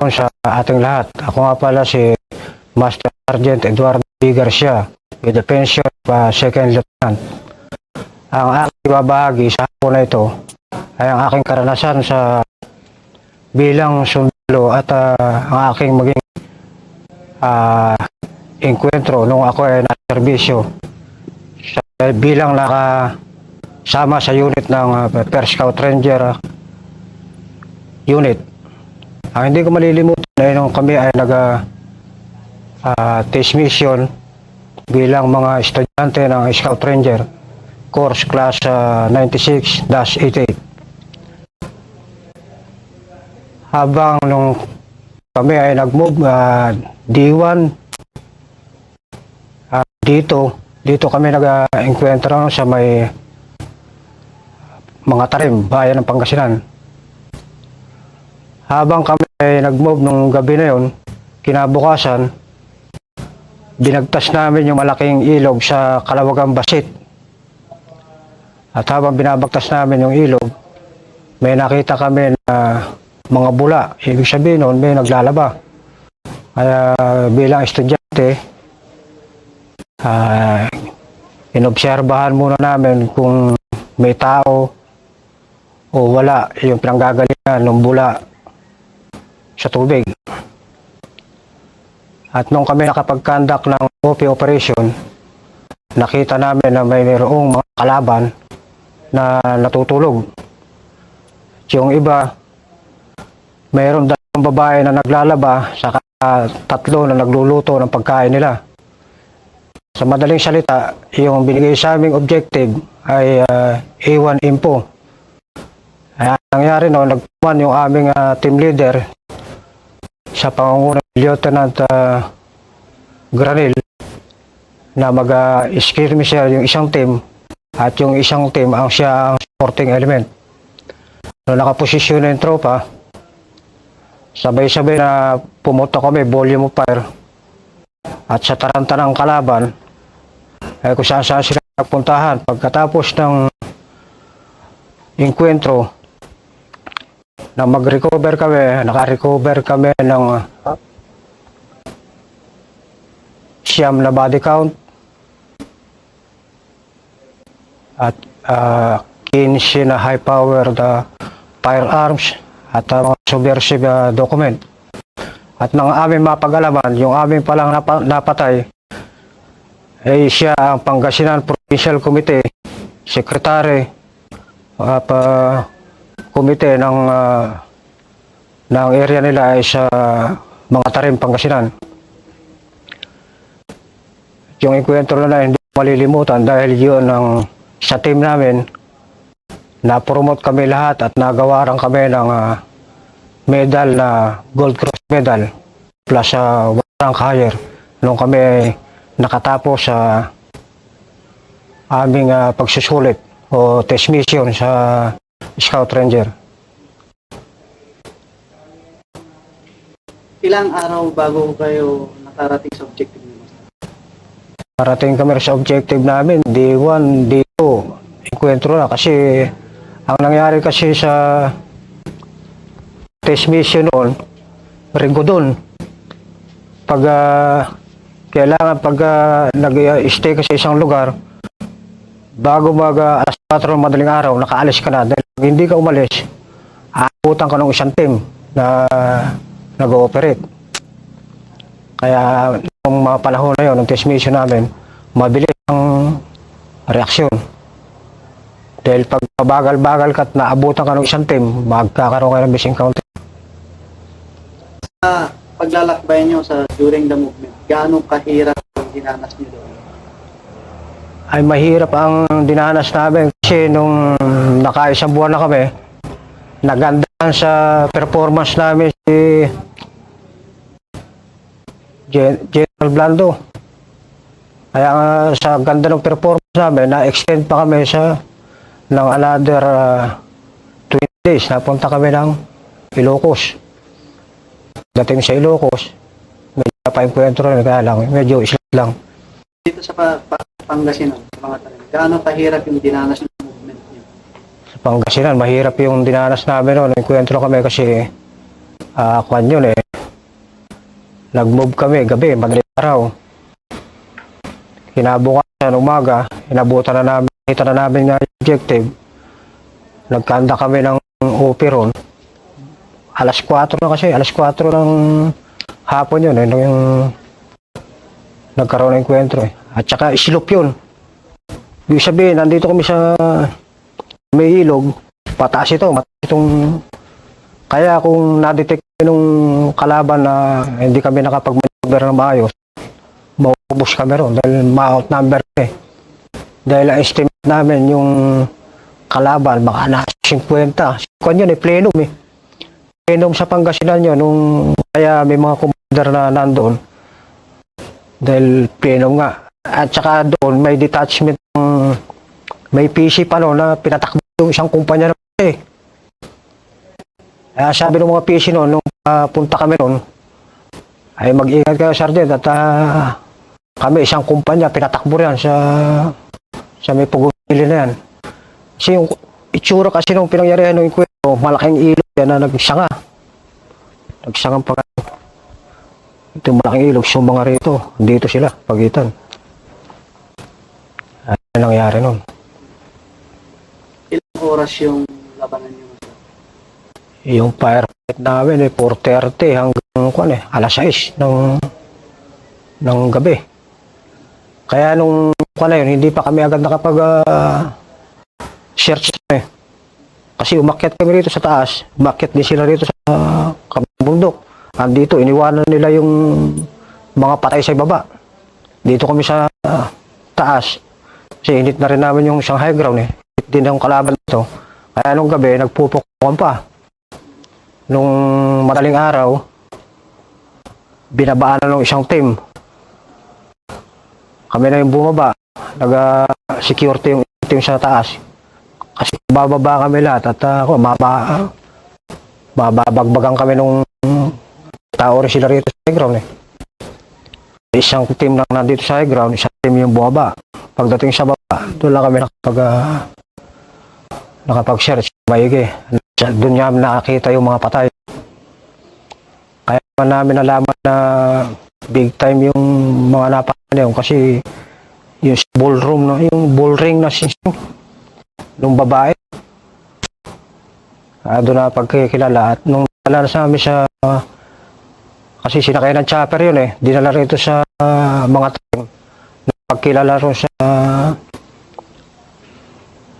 sa ating lahat. Ako nga pala si Master Sergeant Eduardo B. Garcia, with the pension of Second Lieutenant. Ang aking babahagi sa hapon na ito ay ang aking karanasan sa bilang sundalo at ang aking maging enkwentro nung ako ay naserbisyo bilang nakasama sa unit ng First Scout Ranger unit. Ang hindi ko malilimutan ay nung kami ay test mission bilang mga estudyante ng Scout Ranger course class 96-88. Habang nung kami ay nag-move D1 dito kami nag-encuentro sa may mga tarim, bayan ng Pangasinan. Habang kami ay nag-move nung gabi na yon, kinabukasan, binagtas namin yung malaking ilog sa Kalawagang Basit. At habang binabagtas namin yung ilog, may nakita kami na mga bula. Ibig sabihin noon, may naglalaba. Kaya bilang estudyante, inobserbahan muna namin kung may tao o wala yung pinanggagalingan ng bula sa tubig. At nung kami nakapag-conduct ng OP operation, nakita namin na mayroong mga kalaban na natutulog. Yung iba, mayroong dalawang babae na naglalaba, saka tatlo na nagluluto ng pagkain nila. Sa madaling salita, yung binigay sa aming objective ay A1 info. Ay, nangyari noon, nagpuman yung aming team leader sa pangunguna ni Lieutenant Granil na mag-skirmisher yung isang team at yung isang team siya ang supporting element. Nung nakaposisyon na yung tropa, sabay-sabay na pumunta kami, volume of fire, at sa taranta ng kalaban ay kung saan sila nagpuntahan. Pagkatapos ng encuentro na mag-recover kami, naka-recover kami ng siyam na body count at 15 na high-powered firearms at mga subversive document. At nang aming mapag-alaman, yung aming palang napatay ay siya ang Pangasinan Provincial Committee, Secretary at komite ng area nila ay sa mga tarim Pangasinan. Yung encuentro na hindi malilimutan dahil yun sa team namin, na-promote kami lahat at nagawaran kami ng medal na Gold Cross medal plus rank higher nung kami nakatapos sa aming pagsusulit o test mission sa Scout Ranger. Ilang araw bago kayo nakarating sa objective niyo? Parating kami sa objective namin, D1, D2, encuentro na kasi ang nangyari kasi sa test mission noon, ringo doon. Kailangan nag-stay ka sa isang lugar, bago alas 4 ng madaling araw, nakaalis ka na. Dahil pag hindi ka umalis, aabutan ka ng isang team na nag-ooperate. Kaya nung mga panahon na yun, ng test mission namin, mabilis ang reaksyon. Dahil pag bagal-bagal ka at naabutan ka ng isang team, magkakaroon kayo ng missing count. Paglalakbay nyo during the movement, gaano kahirap ang dinanas nyo doon? Ay mahirap ang dinanas namin kasi nung nakaisang buwan na kami, nagandahan sa performance namin si General Blando. Kaya sa ganda ng performance namin, na-extend pa kami ng another 20 days. Napunta kami ng Ilocos. Dating sa Ilocos, medyo pa-encuentro na kaya lang, medyo islit lang. Dito sa Pangasinan, sa mga tarim, gaano kahirap yung dinanas ng movement niyo? Sa Pangasinan, mahirap yung dinanas namin noon. Encuentro kami kasi kwan yun Nag-move kami gabi, madaling araw. Kinabukasan umaga, inabutan na namin, kita na namin nga yung objective. Nagkanda kami ng OP ron. Alas 4 na kasi, alas 4 ng hapon yun, yung nagkaroon ng enkwentro eh. At saka isilop yun. Ibig sabihin, nandito kami sa may ilog, pataas ito, mataas itong... Kaya kung na-detect nung kalaban na hindi kami nakapag-maneuver na maayos, maubos kami ron dahil ma-outnumber eh. Dahil ang estimate namin yung kalaban, baka na 50. Kung yun eh, plenum eh. Plenum sa Pangasinan yun, nung kaya may mga commander na nandoon. Dahil plenum nga. At saka doon, may detachment, may PC pa noon na pinatakbo yung isang kumpanya na eh. Sabi ng mga PC noon, nung punta kami noon, ay mag-ingat kayo, Sergeant, at kami isang kumpanya, pinatakbo yan sa may pugulili na yan. Kasi yung itsura kasi nung pinangyarihan ng kwento, malaking ilog yan na nagsanga. Nagsangang pag... Ito malaking ilog, yung mga rito, dito sila, pagitan. Ano nangyari noon? Ilang oras yung labanan niyo? Yung firefight namin eh, 4:30 hanggang alas 6 ng gabi. Kaya nung yun, hindi pa kami agad nakapag search eh. Kasi umakyat kami rito sa taas, umakyat din sila rito sa bundok. Andito, iniwanan nila yung mga patay sa baba. Dito kami sa taas. Kasi init na rin namin yung isang high ground eh. Init din ang kalaban ito. Kaya nung gabi, nagpupukuhan pa. Nung madaling araw, binabaan na ng isang team. Kami na yung bumaba. Nag-security yung team sa taas. Kasi bababa kami lahat at bababagbagan kami nung tao rin sila rito sa high ground eh. Isang team lang nandito sa high ground, isang team yung bumaba. Pagdating sa baba, doon lang kami nakapag-search. Bayig eh. Doon niya nakakita yung mga patay. Kaya namin nalaman na big time yung mga napatay yun kasi yung ballroom, no? Yung ball ring na nung babae. Doon na pagkikilala at nung nalala sa amin sa kasi sinakay ng chopper yun eh. Dinala rito sa mga tank. Pagkilala rin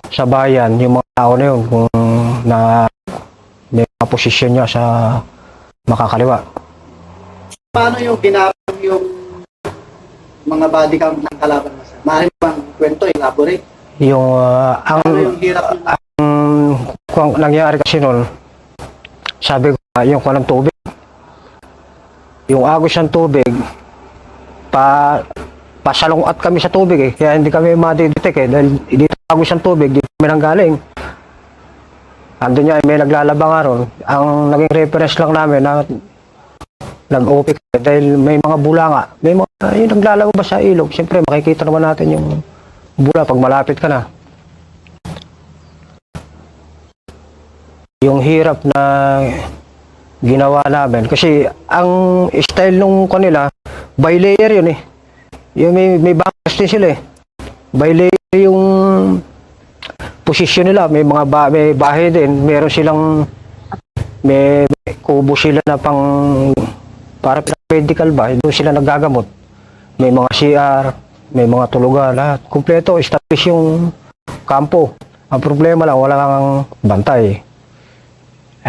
sa bayan, yung mga tao na yun kung na may mga posisyon niya sa makakaliwa. Paano yung ginamit yung mga body cam ng kalaban mo? Maaari bang kwento, elaborate? Yung Ano yung hirap ng... kung nangyari kasi noon, sabi ko yung ng tubig. Yung agos ng tubig, pasalungat kami sa tubig eh. Kaya hindi kami ma-detect eh. Dahil dito agos ng tubig, dito kami nanggaling. Andun niya, may naglalaba nga ron. Ang naging reference lang namin na nag-OP dahil may mga bula nga. May mga, yung naglalaba ba sa ilog, siyempre makikita naman natin yung bula pag malapit ka na. Yung hirap na ginawa namin. Kasi ang style nung kanila, by layer yun eh. Yung may bunkers din sila eh. By layer yung posisyon nila, may mga may bahay din, meron silang may kubo sila na para medical ba, doon sila nagagamot. May mga CR, may mga tulugan, lahat. Kumpleto, establish yung kampo. Ang problema lang, wala kang bantay.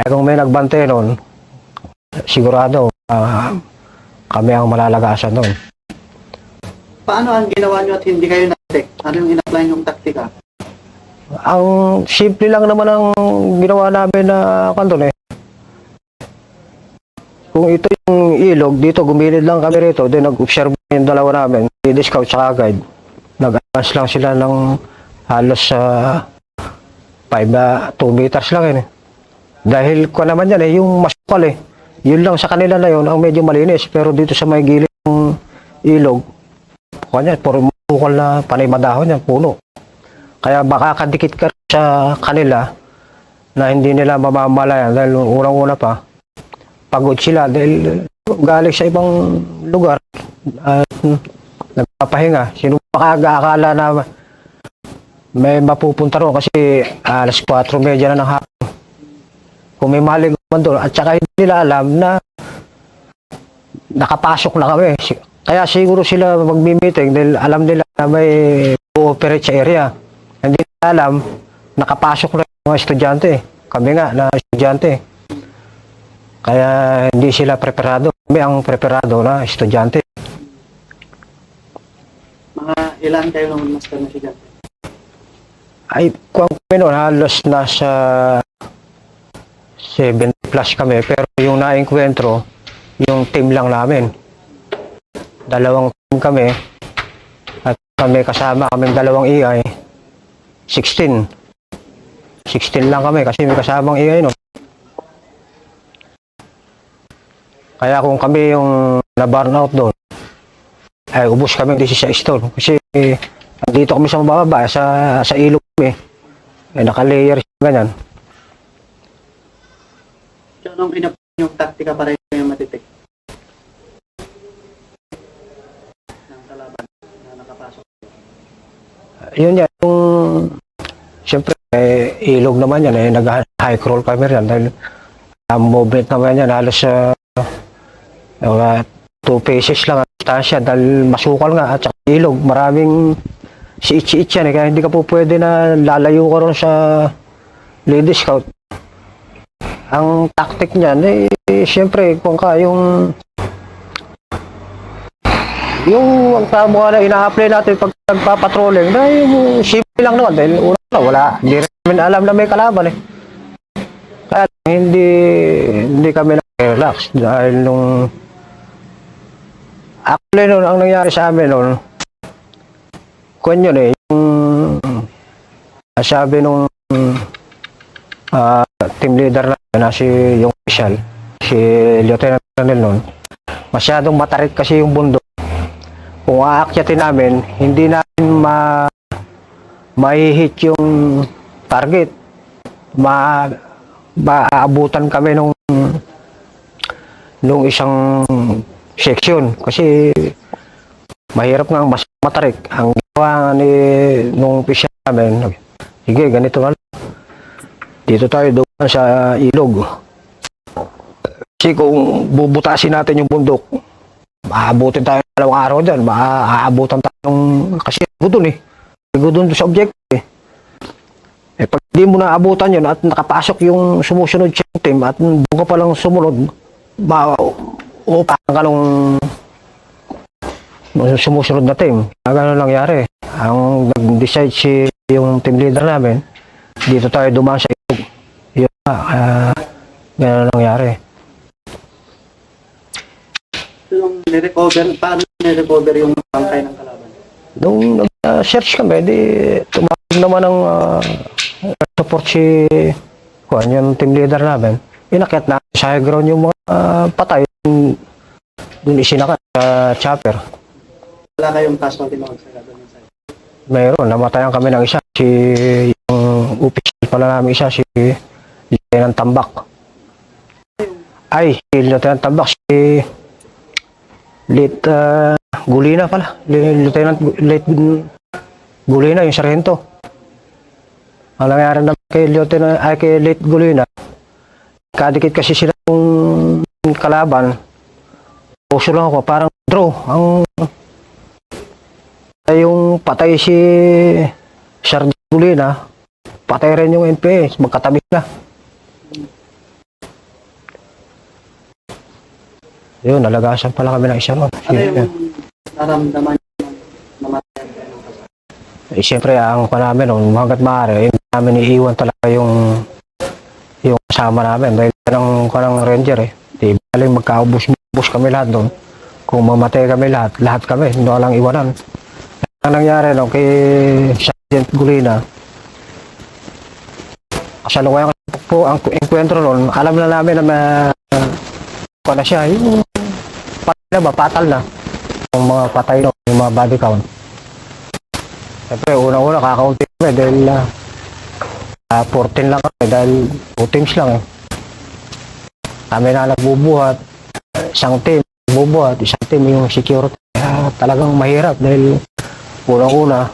Kung may nagbantay noon, sigurado kami ang malalagasan noon. Paano ang ginawa nyo at hindi kayo na-detect? Ano yung in-apply yung taktika? Ang simple lang naman ang ginawa namin na kanton eh. Kung ito yung ilog, dito gumilid lang kami rito, then nag-observe yung dalawa namin, lead scout sa guide. Nag-advance lang sila ng halos sa 2 meters lang yun eh. Dahil ko naman yan eh, yung masukal eh. Yun lang sa kanila na yun ang medyo malinis, pero dito sa may gilid ng ilog, kanya, puro masukal na panay madahon yan, puno. Kaya baka kadikit ka sa kanila na hindi nila mamamalayan dahil unang-una pa, pagod sila dahil galing sa ibang lugar at nagpapahinga. Sino makakaakala na may mapupunta ron kasi alas 4:30 na ng hapon. Kung may maling man doon at saka hindi nila alam na nakapasok na kami. Kaya siguro sila magmi-meeting dahil alam nila na may operate sa area. Hindi nila alam, nakapasok na yung mga estudyante. Kami nga na estudyante. Kaya hindi sila preparado. Kami ang preparado na estudyante. Mga ilan kayo ng master na estudyante? Ay, kung kami noon, halos nasa 70 plus kami. Pero yung na-encuentro, yung team lang namin. Dalawang team kami. At kami kasama, kaming dalawang EI. 16. 16 lang kami kasi may kasamang EI noon. Kaya kung kami yung na-burnout doon, ay ubos kami 16 doon. Kasi dito kami sa mababa, sa ilog kami. Naka-layer ganyan. So, anong yung taktika para yung matitik? Ng kalaban na nakapasok. Yun yan, yung siyempre ilog naman yan, nag-high crawl kami rin dahil ang movement naman yan halos sa 2 paces lang ang distansya dahil masukal nga at saka ilog, maraming siit-siit yan kaya hindi ka po pwede na lalayo ka ron sa Lady Scout. Ang tactic niyan siyempre kung ka yung ang tamo na ina-apply natin pag nagpapatrolling na yung simple lang naman dahil una na wala, hindi rin namin alam na may kalaban kaya hindi kami na-relax dahil nung actually noon ang nangyari sa amin noon kung yun yung sabi nung team leader na si yung official, si Lieutenant Colonel noon, masyadong matarik kasi yung bundok. Kung aakyatin namin, hindi namin ma-hit yung target. Maaabutan kami nung isang section kasi mahirap nga mas matarik. Ang gawa nung official namin, sige ganito na dito tayo doon sa ilog. Kasi kung bubutasin natin yung bundok, maabutin tayo ng 2 araw dyan. Maaabutan tayo kasi doon doon sa objective pag di mo naabutan yun at nakapasok yung sumusunod siyang team at doon ka palang sumunod, uupakan ka nung sumusunod na team. Gano'n nangyari. Ang nag-decide yung team leader namin, dito tayo dumaan sa ilog. Yun gano'n nangyari. Yung paano ni-recover yung bangkay ng kalaban? Nung nag-search kami, di tumawag naman ang support yung team leader namin. Inakyat na sa high ground yung mga patay. Doon isinakat sa chopper. Wala kayong casualty mga sagada ng side? Mayroon, namatayan kami ng isa. Yung official pala namin isa, si Lieutenant Tambak. Ay, si Lieutenant Tambak, si Gulina pala. Lieutenant Gulina, yung sargento. Ang nangyari na kay Lieutenant Gulina, kadikit kasi sila yung kalaban. Puso lang ako, parang draw. Yung patay si Sergeant Gulina, patay rin yung NPA, magkatabi na. Yun, nalagasan pala kami ng isa ron. Ano yung naramdaman nyo namatay kayo ng kasama? Siyempre, ang pa namin, hanggat maaari, hindi namin iiwan talaga yung kasama namin. Dahil kanang ranger Di baling magkaubos kami lahat doon. Kung mamatay kami lahat kami, hindi walang iwanan. Ang nangyari kay Sergeant Gulina, kasalukuyan po ang enkwentro noon, alam na namin na na siya, yung patal na yung mga patay no, yung mga body count. Siyempre, unang-una kakaunti kami dahil 14 lang kami dahil 2 teams lang Kami na nagbubuhat. isang team bubuhat, isang team yung security. Kaya talagang mahirap dahil unang-una,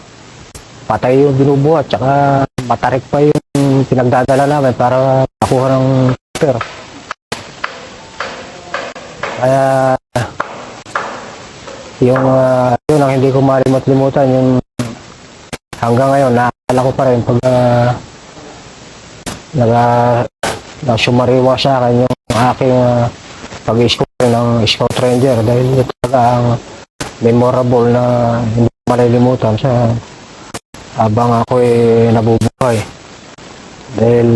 patay yung binubuhat, tsaka matarik pa yung pinagdadala namin para makuha ng paper. Kaya yung yun ang hindi ko malimot-limutan, yung hanggang ngayon naaalala ko pa rin pag sumariwa sa akin yung aking pag-score ng Scout Ranger, dahil ito talaga ang memorable na hindi ko malilimutan sa habang ako nabubuhay. Dahil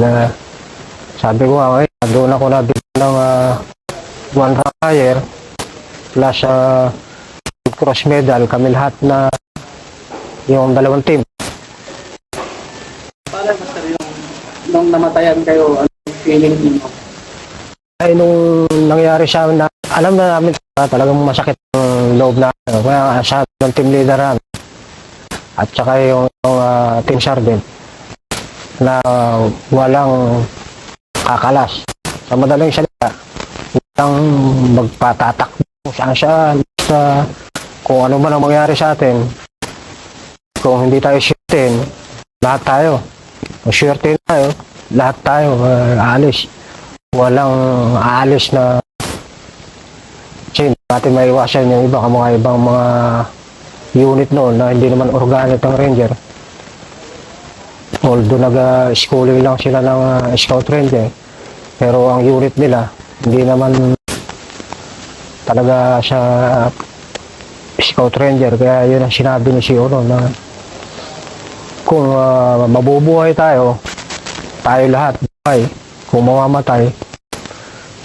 sabi ko nga, doon ako nabigyan ng one fire plus cross medal, kami lahat na yung dalawang team. Para master yung nung namatayan kayo, ano yung feeling niyo? Ay, nung nangyari sa amin, na alam na namin talagang masakit ang loob na, kaya sa ng team leader namin at saka yung team sergeant na walang kakalas. Sa madaling salita, walang magpatatak kung saan sa kung ano man ang mangyari sa atin. Kung hindi tayo shirtin, lahat tayo. Kung shirtin tayo, lahat tayo aalis. Walang aalis na kasi natin maiwasan yung iba, mga ibang mga unit noon na hindi naman organic ang Ranger. Although nag-schooling lang sila ng Scout Ranger, pero ang unit nila hindi naman talaga sa Scout Ranger. Kaya yun ang sinabi ni Siono na kung mabubuhay tayo lahat buhay. Kung mamamatay,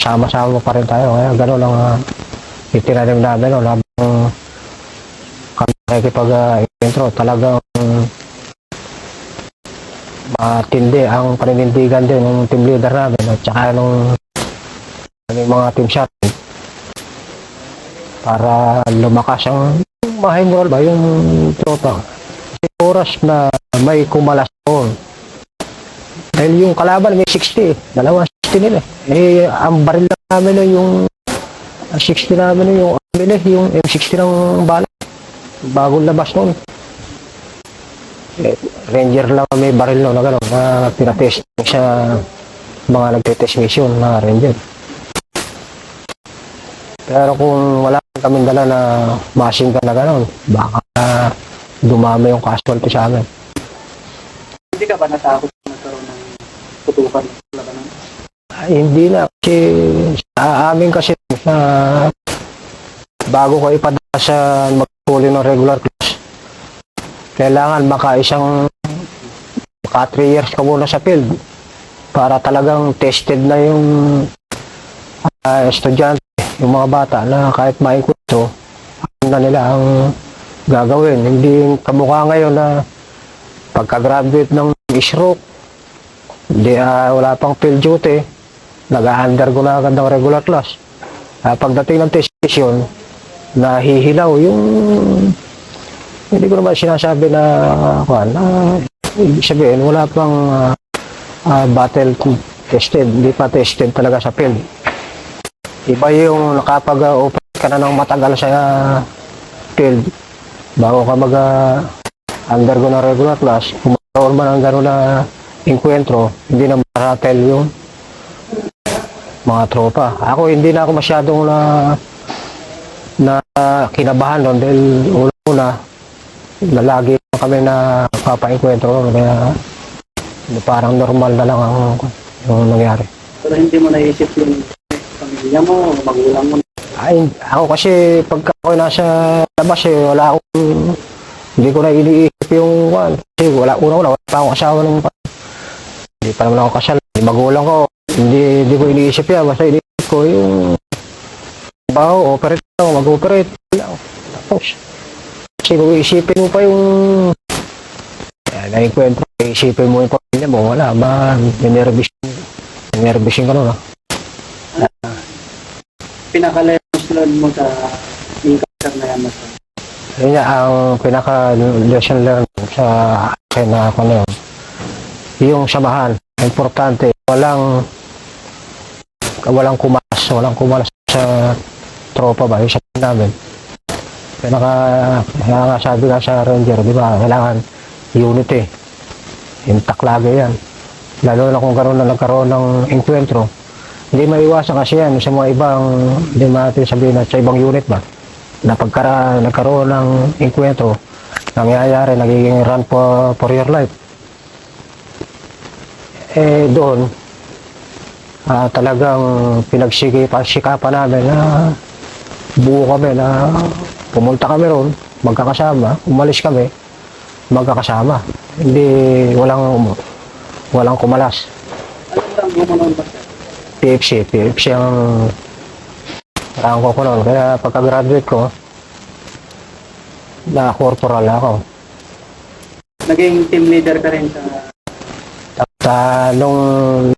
sama-sama pa rin tayo. Kaya gano'n ang itinanim namin no, habang kami nakikipag-intro. Talagang matindi ang paninindigan din ng team leader namin at saka nung mga team shot para lumakas ang mahimol ba yung tropa. Kasi oras na may kumalas doon. Dahil yung kalaban may 60, dalawa 60 nila. Ang baril lang namin yung 60 namin yung yung M60 ng bala. Bagong labas noon. Ranger lang may baril noon na gano'n na pinatest sa mga nagtetest mission na Ranger. Pero kung wala kaming dala na machine gun na gano'n, baka dumami yung casualty sa amin. Hindi ka ba natakot na magkaroon ng putukan sa labanan? Ay, hindi na. Kasi sa amin kasi bago ko ipadala sa mag-huli ng regular class, kailangan maka 3 years ka muna sa field para talagang tested na yung estudyante, yung mga bata na kahit maikwento, alam na nila ang gagawin. Hindi kamukha ngayon na pagka-graduate ng stroke, hindi, wala pang field duty, nag-undergo na agad ng regular class. Pagdating ng test session, nahihilaw yung hindi ko naman sinasabi na ibig sabihin wala pang battle tested, hindi pa tested talaga sa field. Iba yung nakapag-operate ka na ng matagal sa field bago ka mag-undergo ng regular class, kung magkaroon man ng gano'n na encuentro, hindi na maratel yung mga tropa. Ako hindi na ako masyadong na kinabahan doon dahil una na lagi kami na papa-encuentro, kaya parang normal na lang ang nangyari. Pero hindi mo naisip yung pamilya mo, magulang mo? Ay, ako kasi pagka ako nasa labas wala akong, hindi ko na iniisip yung kasi wala pa akong asawa ng hindi pa naman ako kasal. Magulang ko, hindi ko iniisip yan, basta iniisip ko yung operate ako, mag-operate tapos kasi kung isipin mo pa yung naikwento, isipin mo yung pamilya mo, wala ba, nervous ka nun. Pinaka-lesson mo sa encounter na yan, Master? Yun nga, ang pinaka-lesson learned sa akin na ako na yun, yung samahan, importante, walang kumalas sa tropa ba, yung sa namin. Kaya kaya nga sabi nga sa Ranger, di ba, kailangan unity. Intact lagi yan. Lalo na kung karoon na nagkaroon ng enkwentro. Hindi maiwasan kasi yan sa mga ibang, hindi natin sabihin na sa ibang unit ba, na pagka nagkaroon ng enkwentro, nangyayari, nagiging run for your life. Eh doon, talagang pinagsikapan namin na buo kami na pumunta kami roon, magkakasama, umalis kami, magkakasama. Hindi, walang kumalas. Ano lang mo noon ba, sir? PFC ang rangko ko noon. Kaya pagka-graduate ko, na corporal ako. Naging team leader ka rin sa... At nung